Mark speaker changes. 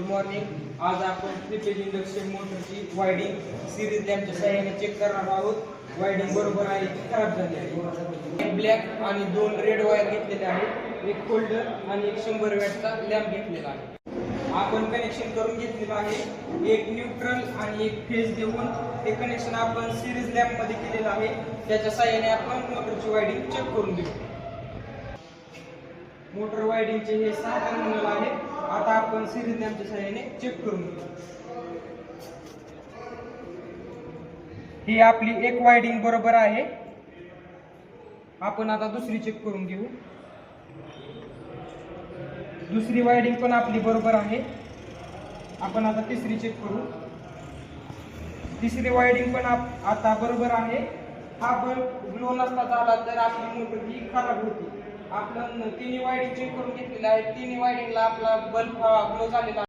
Speaker 1: Morning. आज आपण 3 phase induction मोटरची वायडिंग सिरीज लॅम्पच्या सहाय्याने चेक करणार आहोत. वायडिंग बरोबर आहे की खराब झाली आहे. एक ब्लॅक आणि 2 रेड वायर घेतलेले आहेत. एक फोल्डर आणि एक 100 वॅटचा लॅम्प घेतलेला आहे. आपण कनेक्शन करून घेतलेलं आहे. एक न्यूट्रल आणि एक फेज देऊन हे कनेक्शन आपण सिरीज लॅम्प मध्ये केलेलं आहे. त्याच्या सहाय्याने आपण मोटरची वायडिंग चेक करून घेऊ. मोटर वायडिंगचे हे 6 टर्मिनल आहेत. आता आपण सिरीज लॅम्पच्या सहाय्याने चेक करून घेऊ. ही आपली एक वायडिंग बरोबर आहे. आपण आता दुसरी चेक करून घेऊ. दुसरी वायडिंग पण आपली बरोबर आहे. आपण आता तिसरी चेक करू. तिसरी वायडिंग पण आता बरोबर आहे. हा बल्ब ग्लो नसता झाला तर आपली मोटर ही खराब होती. आपण तिन्ही वायडिंग चेक करून घेतलेल्या आहे. तिन्ही वायडिंगला आपला बल्ब ग्लो झालेला